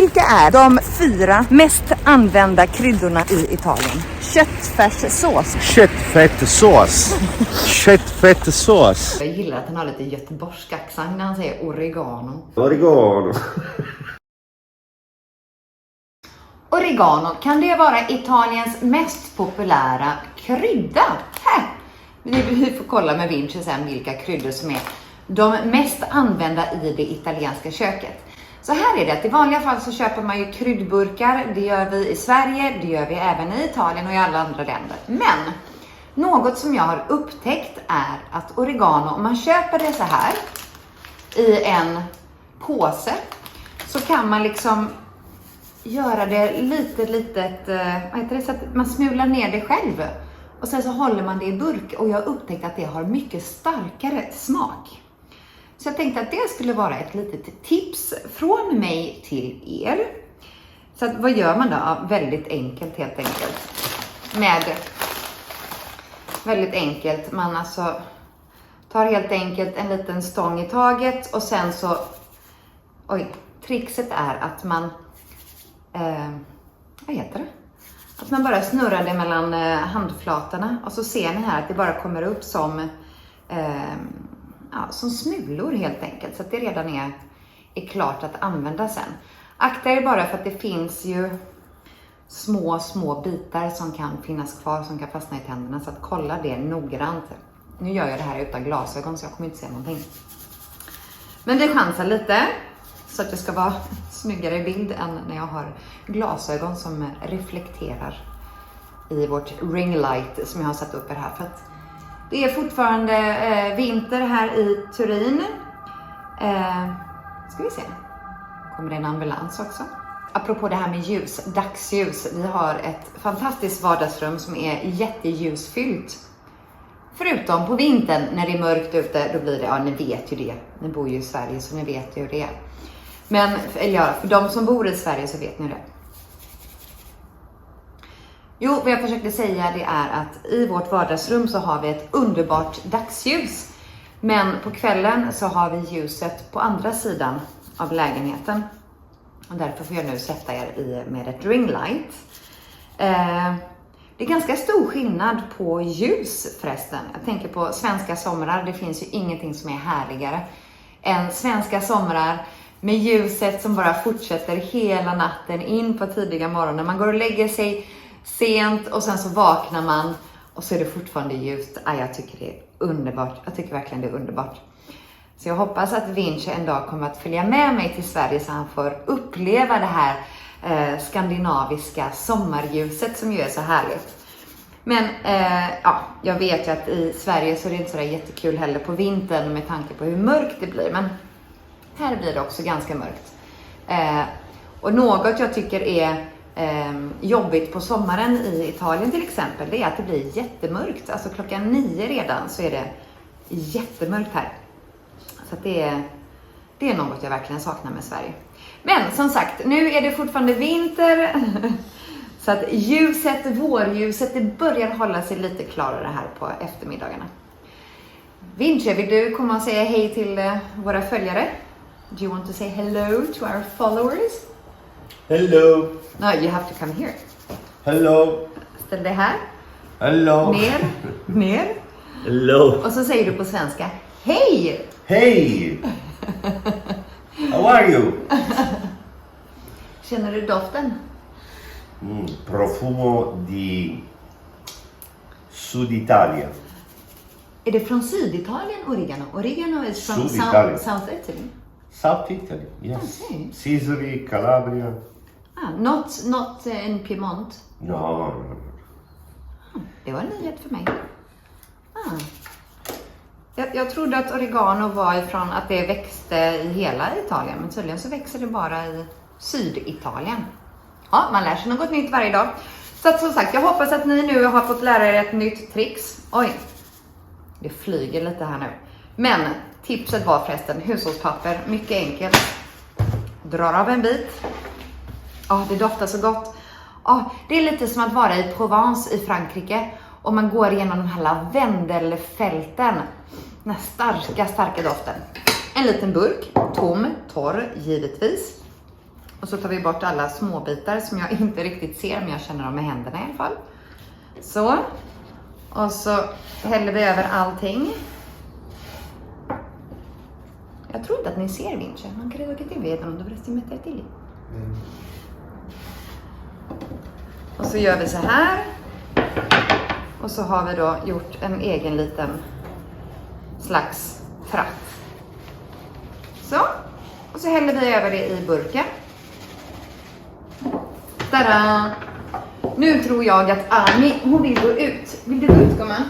Vilka är de 4 mest använda kryddorna i Italien? Köttfärssås. Köttfärssås. Köttfärssås. Jag gillar att han har lite göteborgsk accent när han säger oregano. Oregano. Oregano, kan det vara Italiens mest populära krydda? Vi får kolla med Vinci sen vilka kryddor som är de mest använda i det italienska köket. Så här är det att i vanliga fall så köper man ju kryddburkar. Det gör vi i Sverige, det gör vi även i Italien och i alla andra länder. Men något som jag har upptäckt är att oregano, om man köper det så här i en påse, så kan man liksom göra det litet, vad heter det, så att man smular ner det själv. Och sen så håller man det i burk, och jag har upptäckt att det har mycket starkare smak. Så jag tänkte att det skulle vara ett litet tips från mig till er. Så att, vad gör man då? Ja, väldigt enkelt helt enkelt. Väldigt enkelt. Man alltså tar helt enkelt en liten stång i taget, och sen så, trixet är att man, vad heter det? Att man bara snurrar det mellan handflatorna, och så ser ni här att det bara kommer upp som smulor helt enkelt, så att det redan är klart att använda sen. Akta er bara för att det finns ju små bitar som kan finnas kvar, som kan fastna i tänderna, så att kolla det noggrant. Nu gör jag det här utan glasögon så jag kommer inte se någonting. Men vi chansar lite så att det ska vara snyggare bild än när jag har glasögon som reflekterar i vårt ring light som jag har satt upp här. För att det är fortfarande vinter här i Turin. Ska vi se. Kommer det en ambulans också? Apropå det här med ljus, dagsljus. Vi har ett fantastiskt vardagsrum som är jätteljusfyllt. Förutom på vintern när det är mörkt ute, då blir det, ni vet ju det. Ni bor ju i Sverige så ni vet ju hur det är. Men, för de som bor i Sverige så vet ni det. Jo, vad jag försökte säga det är att i vårt vardagsrum så har vi ett underbart dagsljus. Men på kvällen så har vi ljuset på andra sidan av lägenheten. Och därför får jag nu sätta er med ett ring light. Det är ganska stor skillnad på ljus förresten. Jag tänker på svenska somrar. Det finns ju ingenting som är härligare än svenska somrar med ljuset som bara fortsätter hela natten in på tidiga morgonen. Man går och lägger sig sent och sen så vaknar man och så är det fortfarande ljust. Jag tycker det är underbart. Jag tycker verkligen det är underbart. Så jag hoppas att Vinci en dag kommer att följa med mig till Sverige så han får uppleva det här skandinaviska sommarljuset som ju är så härligt. Men jag vet ju att i Sverige så är det inte så där jättekul heller på vintern med tanke på hur mörkt det blir. Men här blir det också ganska mörkt. Och något jag tycker är jobbigt på sommaren i Italien till exempel, det är att det blir jättemörkt. Alltså 9:00 redan så är det jättemörkt här. Så att det är något jag verkligen saknar med Sverige. Men som sagt, nu är det fortfarande vinter. Så att vårljuset, det börjar hålla sig lite klarare här på eftermiddagarna. Vinci, vill du komma och säga hej till våra följare? Do you want to say hello to our followers? Hello. No, you have to come here. Hello. Ställ dig här. Hello. Ner. Hello. Och så säger du på svenska, hej! Hej! How are you? Känner du doften? Profumo di Sud Italia. Är det från Syditalien, oregano? Oregano is from Syditalien. South Italy. South Italy, yes. Okay. Sicily, Calabria. Not in Piemont. No. Det var en nyhet för mig. Jag trodde att oregano var ifrån att det växte i hela Italien, men tydligen så växer det bara i Syditalien. Ja, man lär sig något nytt varje dag. Så att, som sagt, jag hoppas att ni nu har fått lära er ett nytt tricks. Oj, det flyger lite här nu. Men tipset var förresten hushållspapper, mycket enkelt. Drar av en bit. Det doftar så gott. Det är lite som att vara i Provence i Frankrike. Och man går igenom de här lavendelfälten. Den här starka doften. En liten burk, tom, torr givetvis. Och så tar vi bort alla småbitar som jag inte riktigt ser, men jag känner dem med händerna i alla fall. Så. Och så häller vi över allting. Jag tror inte att ni ser Vince. Man credo che ti vedono, dovresti metterti lì. Och så gör vi så här. Och så har vi då gjort en egen liten slags fratt. Så. Och så häller vi över det i burken. Tada! Nu tror jag att Ami, hon vill gå ut. Vill du gå ut, gumman?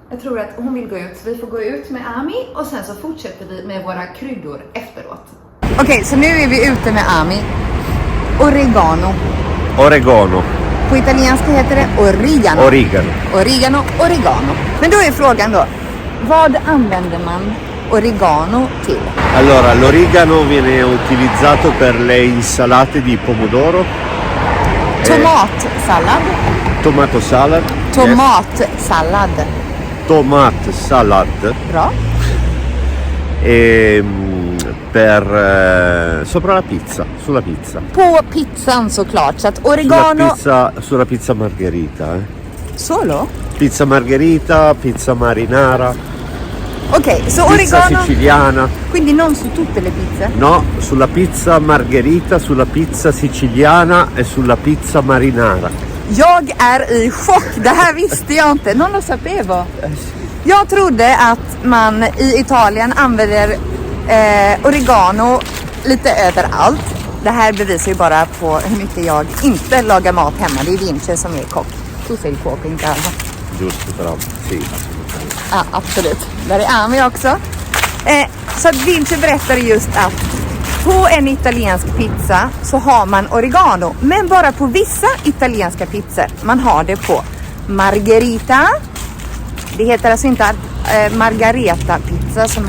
Jag tror att hon vill gå ut. Vi får gå ut med Ami och sen så fortsätter vi med våra kryddor efteråt. Okej, så nu är vi ute med Ami. Oregano. Oregano. På italienska heter det origano. Origano. Origano, oregano. Men då är frågan då, vad använder man oregano till? Allora, l'origano viene utilizzato per le insalate di pomodoro. Tomatsallad. Tomato salad. Tomatsallad. Tomate salad. Bra. E per sopra la pizza, sulla pizza. På pizzan såklart. Så att oregano... Sulla pizza margherita. Solo? Pizza margherita, pizza marinara. Ok, so Pizza oregano... siciliana. Quindi non su tutte le pizze? No, sulla pizza margherita, sulla pizza siciliana e sulla pizza marinara. Jag är i chock. Det här visste jag inte. Non lo sapevo. Jag trodde att man i Italien använder oregano lite överallt. Det här bevisar ju bara på hur mycket jag inte lagar mat hemma. Det är Vince som är kock. Tu sei il cuoco in casa. Giusto, però sì. Ja, absolut. Där är Ami också. Så att Vince berättade just att på en italiensk pizza så har man oregano. Men bara på vissa italienska pizzor. Man har det på margherita. Det heter alltså inte margareta pizza som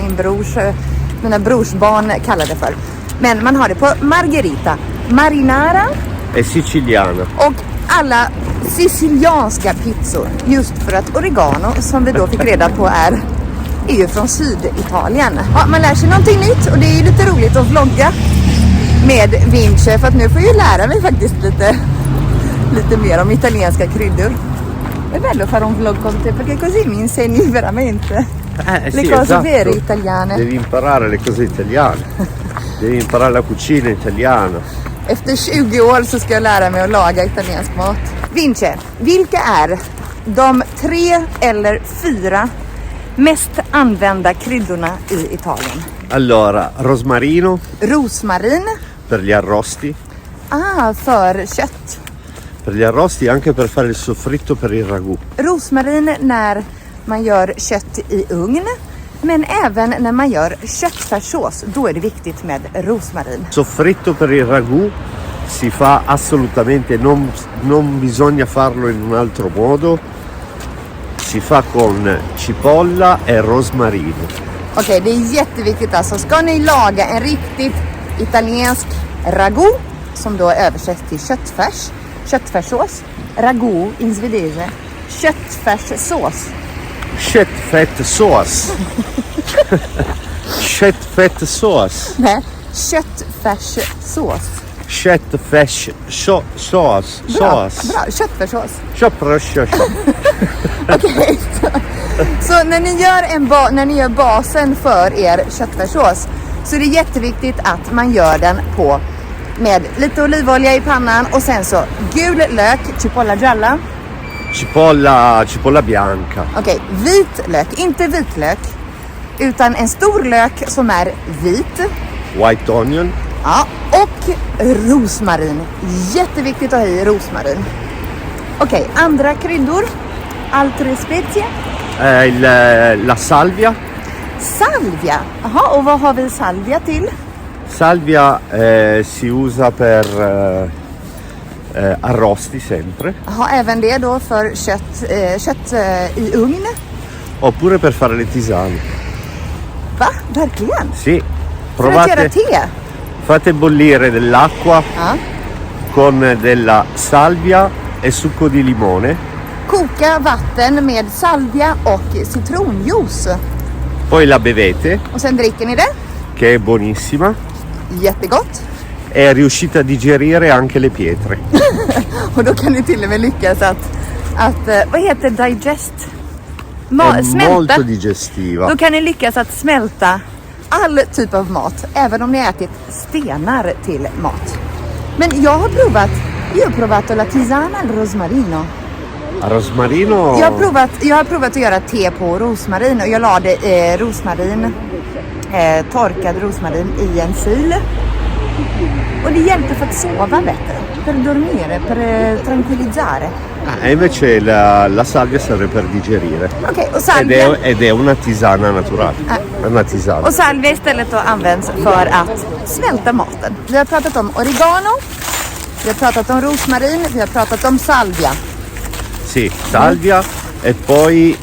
mina brorsbarn kallar det för. Men man har det på margherita, marinara E siciliana. och alla sicilianska pizzor. Just för att oregano, som vi då fick reda på, är ju från Syditalien. Ja, man lär sig någonting nytt och det är ju lite roligt att vlogga med Vince. För att nu får jag ju lära mig faktiskt lite mer om italienska kryddor. È bello fare un vlog con te perché così mi insegni veramente le Sì, cose esatto. vere italiane. Devi imparare le cose italiane. Devi imparare la cucina italiana. Efter 20 år så ska jag lära mig att laga italiensk mat. Vince, vilka är de 3 eller 4 mest använda kryddorna i Italien? Allora, rosmarino Rosmarin. per gli arrosti. För kött. Per gli arrosti e anche per fare il soffritto per il ragù. Rosmarin när man gör kött i ugn. Men även när man gör köttfärssås, då är det viktigt med rosmarin. Soffritto per il ragù si fa assolutamente, non bisogna farlo in un altro modo. Si fa con cipolla e rosmarino. Okej, det är jätteviktigt alltså. Ska ni laga en riktigt italiensk ragu, som då översätts till köttfärssås. Ragu in svedese. Köttfärssås. Köttfärssås. Köttfärssås. Nej, köttfärssås. Köttfärssås. Bra, köttfärssås. Köttfärssås. Okej. Så när ni gör basen för er köttfärssås så är det jätteviktigt att man gör den på med lite olivolja i pannan och sen så gul lök, cipolla gialla. Cipolla bianca. Okej, vit lök, inte vitlök utan en stor lök som är vit. White onion. Ja, och rosmarin. Jätteviktigt att ha i rosmarin. Okej, andra kryddor. Altre spezie. La salvia. Salvia. Jaha, och vad har vi salvia till? Salvia si usa per arrosti sempre. Jaha, även det då för kött i ugn. Oppure per fare le tisane. Va? Verkligen? Sì. För att göra te? Fate bollire dell'acqua Ja. con della salvia e succo di limone. Koka vatten med salvia och citronjuice. Poi la bevete, Och sen dricker ni det. che è buonissima. Jättegott. è riuscita a digerire anche le pietre. Och då kan ni till och med lyckas att vad heter digest? È Smälta. molto digestiva. Då kan ni lyckas att smälta all typ av mat, även om ni ätit stenar till mat. Men jag har provat la tisana al rosmarino. Rosmarino. Jag har provat att göra te på rosmarin och jag lade torkad rosmarin i en sil. Och det hjälpte för att sova bättre, per dormire, per tranquillizzare. Invece la salvia serve per digerire. Okej, och salvia. Ed è una tisana naturale. È una tisana. Och salvia istället då används för att smälta maten. Vi har pratat om oregano, vi har pratat om rosmarin, vi har pratat om salvia. Sì, salvia e poi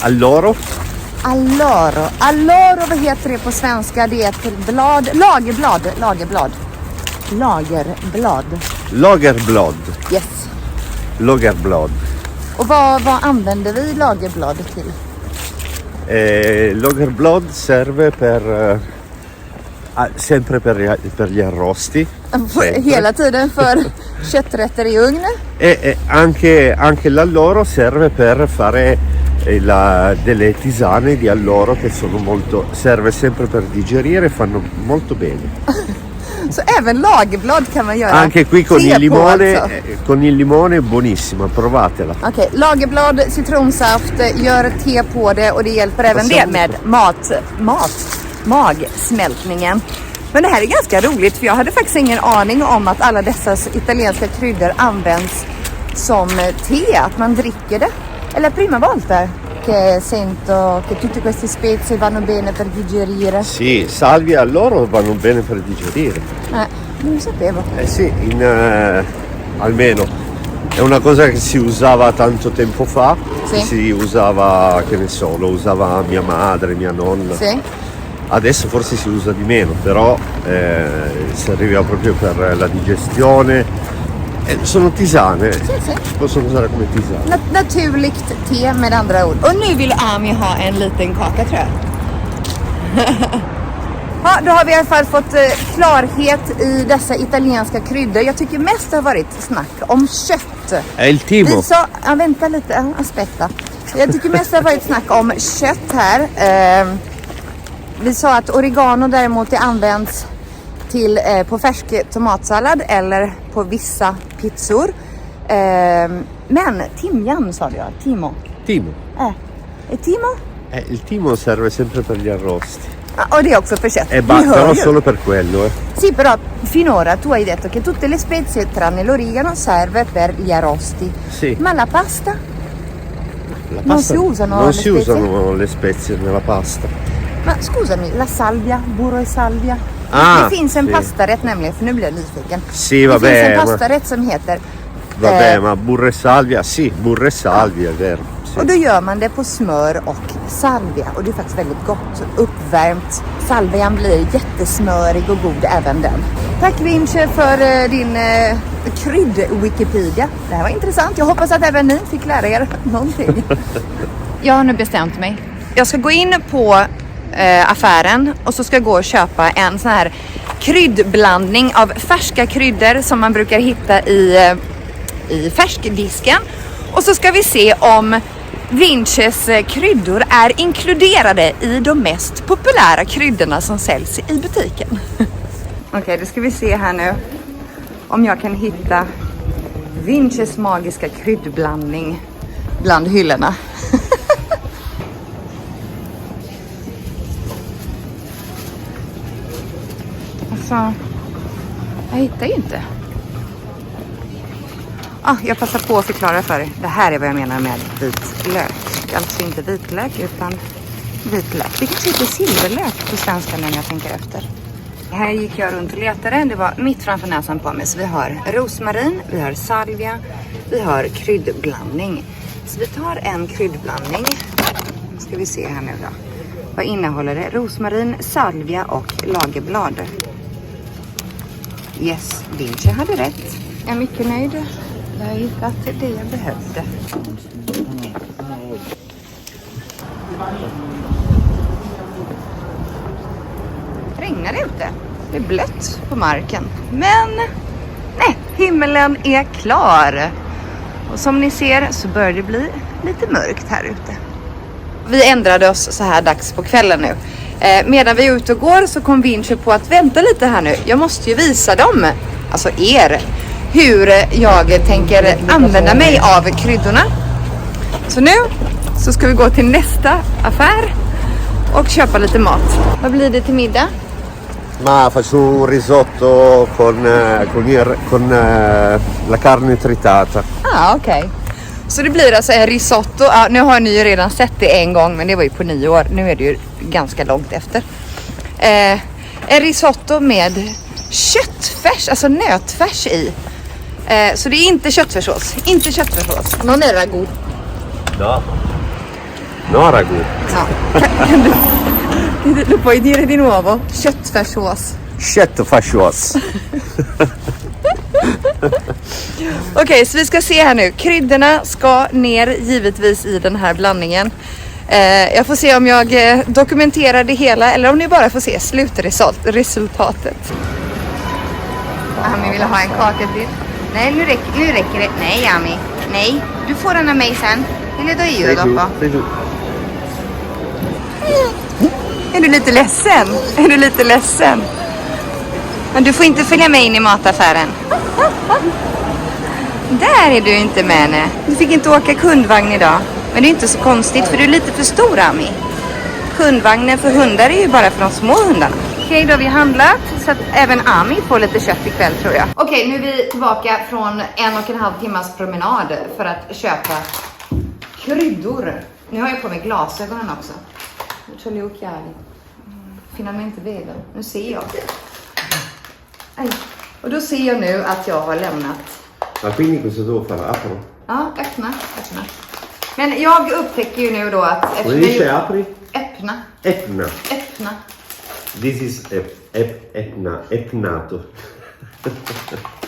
alloro. Alloro, vad heter det på svenska? Det är ett blad, lagerblad. Lagerblad. Yes. Lagerblad. Och vad använder vi lagerblad till? Lagerblad serve sempre per gli arrosti. Sempre. Hela tiden för kötträtter i ugn. E anche l'alloro serve per fare delle tisane di alloro che serve sempre per digerire e fanno molto bene. Så även lagerblad kan man göra. Anche qui con te il limone, på, alltså. Con il limone è buonissima, provatela. Okej, lagerblad, citronsaft, gör te på det och det hjälper även det med magsmältningen. Men det här är ganska roligt för jag hade faktiskt ingen aning om att alla dessa italienska kryddor används som te, att man dricker det. Eller prima volta che sento che tutte queste spezie vanno bene per digerire. Sì, salvia e alloro vanno bene per digerire. Non lo sapevo. Sì, almeno è una cosa che si usava tanto tempo fa. Sì. Si usava, che ne so, lo usava mia madre, mia nonna. Sì. Adesso forse si usa di meno, però serviva proprio per la digestione. Sono tisane, Sì. si possono usare come tisane. Naturligt te med andra ord. Och nu vill Ami ha en liten kaka tror jag. Ja, då har vi i alla fall fått klarhet i dessa italienska kryddor. Jag tycker mest det har varit snack om kött. È il timo. Vi sa, vänta lite, aspetta. Jag tycker mest det har varit snack om kött här. Vi sa att oregano däremot det används till på färsk tomatsallad eller på vissa pizzor. Men timjan sa jag, timo. Timo. Timo? Il timo serve sempre per gli arrosti. Och det är också för kött. E però solo per quello. Sì, però finora tu hai detto che tutte le spezie tranne l'origano serve per gli arrosti. Sì. Ma la pasta? La Non pasta, si usano non le si spezie? usano le spezie nella pasta. Ma scusami, la salvia, burro e salvia. Det finns en sì. pastarätt nämligen, för nu blir jag nyfiken. Sì, Det vabbè. finns en pastarätt som heter... Vabbè, ma burro e salvia, sì, burro e salvia, è vero. Sì. Och då gör man det på smör och salvia. Och det är faktiskt väldigt gott. Uppvärmt. Salvian blir jättesmörig och god även den. Tack Vince för din krydd-Wikipedia. Det här var intressant. Jag hoppas att även ni fick lära er någonting. Jag har nu bestämt mig. Jag ska gå in på affären och så ska jag gå och köpa en sån här kryddblandning av färska kryddor som man brukar hitta i färskdisken. Och så ska vi se om Vinces kryddor är inkluderade i de mest populära kryddorna som säljs i butiken. Okej, då ska vi se här nu om jag kan hitta Vinces magiska kryddblandning bland hyllorna. Alltså, jag hittar ju inte. Jag passar på att förklara för er. Det här är vad jag menar med vitlök. Alltså inte vitlök utan vitlök. Det kanske heter silverlök på svenska när jag tänker efter. Här gick jag runt och letade. Det var mitt framför näsan på mig. Så vi har rosmarin, vi har salvia, vi har kryddblandning. Så vi tar en kryddblandning. Nu ska vi se här nu då. Vad innehåller det? Rosmarin, salvia och lagerblad. Yes, Vince hade rätt. Jag är mycket nöjd. Jag har hittat det jag behövde. Regnar det ute? Det är blött på marken. Men nej, himlen är klar. Och som ni ser så börjar det bli lite mörkt här ute. Vi ändrade oss så här dags på kvällen nu. Medan vi är ute och går så kom Vinci på att vänta lite här nu. Jag måste ju visa dem, alltså er, hur jag tänker använda mig av kryddorna. Så nu så ska vi gå till nästa affär och köpa lite mat. Vad blir det till middag? Ma faccio un risotto con la carne tritata. Okej. Så det blir alltså en risotto. Nu har ni ju redan sett det en gång, men det var ju på 9 år. Nu är det ju ganska långt efter. En risotto med köttfärs, alltså nötfärs i. Så det är inte köttfärssås. Inte köttfärssås. Non è ragu. No. No ragu. Ja. Lo puoi dire di nuovo? Köttfärssås. Köttfärssås. Okej, så vi ska se här nu. Kryddorna ska ner givetvis i den här blandningen. Jag får se om jag dokumenterar det hela eller om ni bara får se slutresultatet. Ami vill ha en kaka till. Nej, nu räcker det. Nej, Ami. Nej, du får den av mig sen. Eller då är jag då. Är du lite ledsen? Är du lite ledsen? Men du får inte följa med in i mataffären. Där är du inte med, nej. Du fick inte åka kundvagn idag. Men det är inte så konstigt för du är lite för stor, Ami. Kundvagnen för hundar är ju bara för de små hundarna. Okej, då har vi handlat så att även Ami får lite kött ikväll tror jag. Okej, nu är vi tillbaka från 1,5 timmars promenad för att köpa kryddor. Nu har jag på mig glasögonen också. Finalmente vedo. Nu ser jag. Aj. Och då ser jag nu att jag har lämnat. Ma quindi cosa devo fare? Apro? Ja, öppna. Men jag upptäcker ju nu då att... Come dice apri? Öppna. Etna. This is Etnato.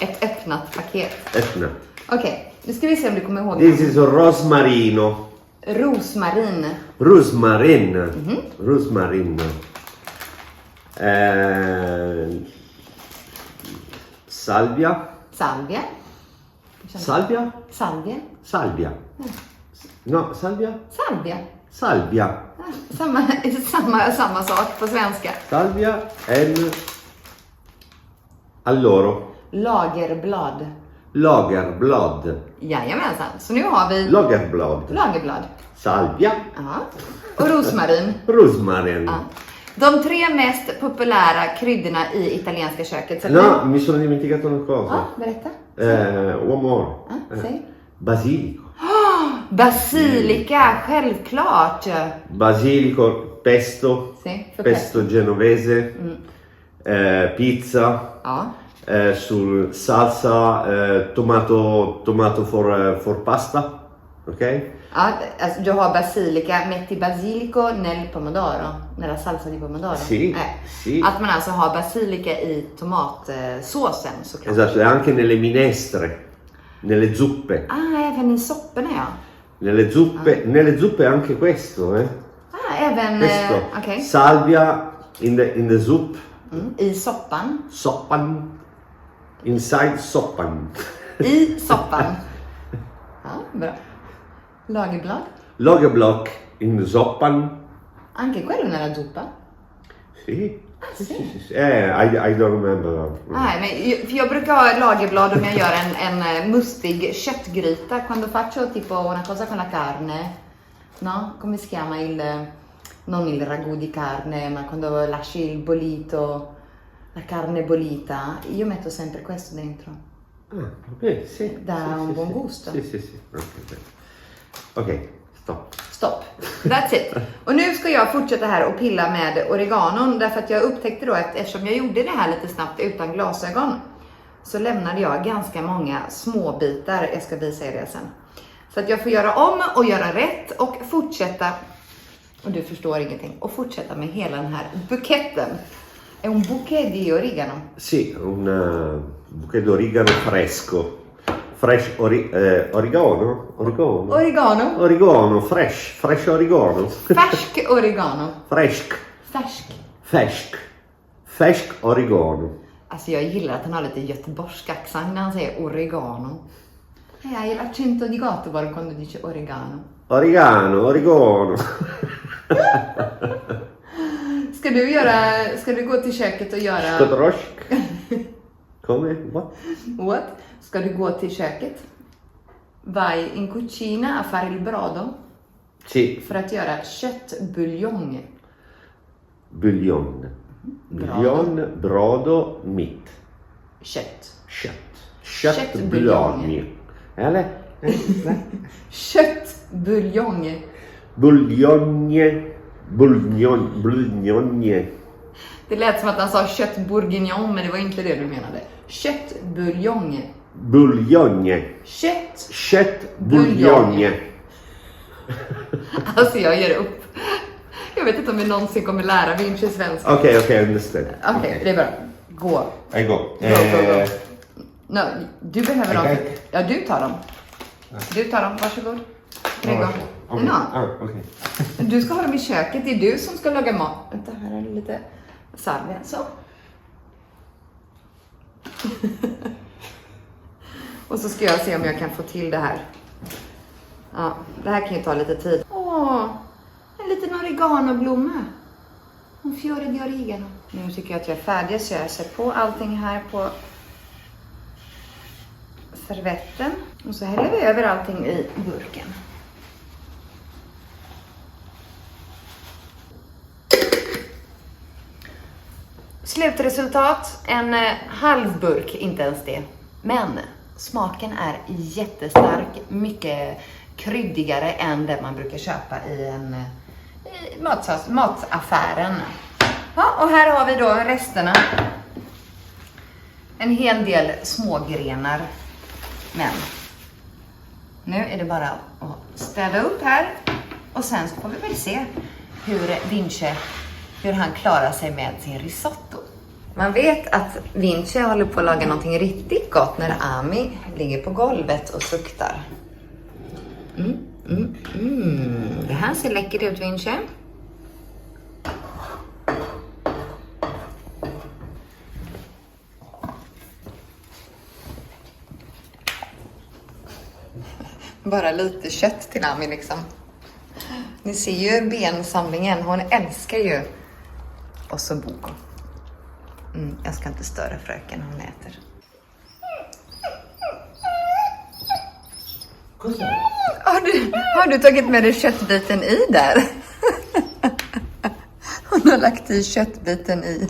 Ett öppnat paket. Etna. Okej, nu ska vi se om du kommer ihåg. This is rosmarino. Rosmarin. Rosmarin. Salvia. No, salvia. Samma sak på svenska. Salvia en alloro. Lagerblad. Jajamensan. Så nu har vi lagerblad. Salvia. Ja. Och rosmarin. Ja. De 3 mest populära kryddorna i italienska köket. Så no, mi sono dimenticato una cosa. Berätta. One more. Säg. Basilico. Basilika, självklart. Basilico, pesto. Pesto genovese. Pizza. Ja. Sul salsa, tomato for pasta. Ok? Ja, alltså, du har basilika, metti basilico nel pomodoro, nella salsa di pomodoro. Sì. Att man alltså har basilika i tomatsåsen såklart. Esatto, e anche nelle minestre, nelle zuppe. Även i sopporna ja. Nelle zuppe anche questo, Även questo. Okay. Salvia in the soup. I soppan. Inside soppan. I soppan. Ja, bra. Lagerblock in soppan. Anche quello nella zuppa? Sì. I don't remember. Nej, men för jag brukar ha lagerblad om jag gör en mustig köttgryta. Quando faccio tipo una cosa con la carne. No? Come si chiama non il ragù di carne, ma quando lasci il bollito, la carne bollita, io metto sempre questo dentro. Vabbè, sì. Dà un buon gusto. Sì. Ok, Stopp. That's it. Och nu ska jag fortsätta här och pilla med oreganon. Därför att jag upptäckte då att eftersom jag gjorde det här lite snabbt utan glasögon. Så lämnade jag ganska många små bitar. Jag ska visa er det sen. Så att jag får göra om och göra rätt och fortsätta. Och du förstår ingenting. Och fortsätta med hela den här buketten. È un bouquet di origano. Sì, un bouquet d'origano fresco. Fresh origano? Origano, fresh origano. Färsk oregano. Färsk färsk oregano. Alltså jag gillar att han har lite göteborgsk accent när han säger oregano. Jag gillar cinto di gatto quando dice oregano. Oregano. Ska du gå till köket och göra... Skotorosk. Come? What? Ska du gå till köket? Vai in cucina a fare il brodo? Sì. För att göra köttbuljong. Buljong. Buljong, brodo, mitt. Kött. Köttbuljong. Eller? Köttbuljong. Buljong. Det lät som att han sa kött bourguignon, men det var inte det du menade. Köttbuljong. Buljong. Köttbuljong. Alltså jag ger upp. Jag vet inte om vi någonsin kommer lära Vinci svenska. Okej, understand. Okej, det är bra. Gå. I go. Go. No, du behöver dem. Okay. Ja, du tar dem. Du tar dem, varsågod. Prego. Okay. No. Okay. Du ska ha dem i köket, det är du som ska laga mat. Vänta, här är lite salvia. Så. Och så ska jag se om jag kan få till det här. Ja, det här kan ju ta lite tid. Åh, en liten oreganoblomma. Un fiore di oregano. Nu tycker jag att jag är färdig, så jag ser på allting här på servetten. Och så häller vi över allting i burken. Slutresultat, en halv burk, inte ens det. Men smaken är jättestark, mycket kryddigare än det man brukar köpa i mataffären. Ja, och här har vi då resterna. En hel del smågrenar. Men nu är det bara att ställa upp här. Och sen så får vi väl se hur han klarar sig med sin risotto. Man vet att Vinci håller på att laga någonting riktigt gott när Ami ligger på golvet och suktar. Det här ser läckert ut, Vinci. Bara lite kött till Ami liksom. Ni ser ju bensamlingen. Hon älskar ju ossobuco. Jag ska inte störa fröken, hon äter. Har du tagit med dig köttbiten i där? Hon har lagt i köttbiten i.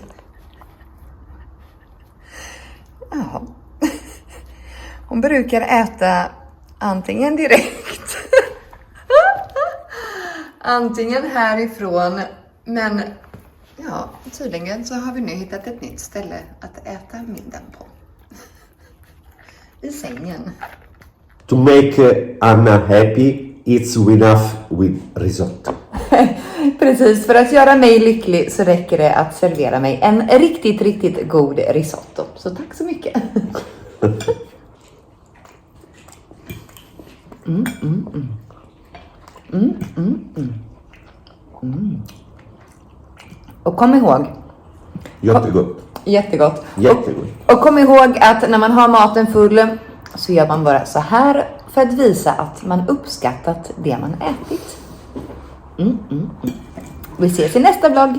Ja. Hon brukar äta antingen direkt. Antingen härifrån. Men ja, tydligen så har vi nu hittat ett nytt ställe att äta middagen på. I sängen. To make Anna happy, it's enough with risotto. Precis, för att göra mig lycklig så räcker det att servera mig en riktigt, riktigt god risotto. Så tack så mycket. Och kom ihåg. Jättegott. Jättegott. Jättegott. Och kom ihåg att när man har maten full så gör man bara så här för att visa att man uppskattat det man ätit. Vi ses i nästa vlogg.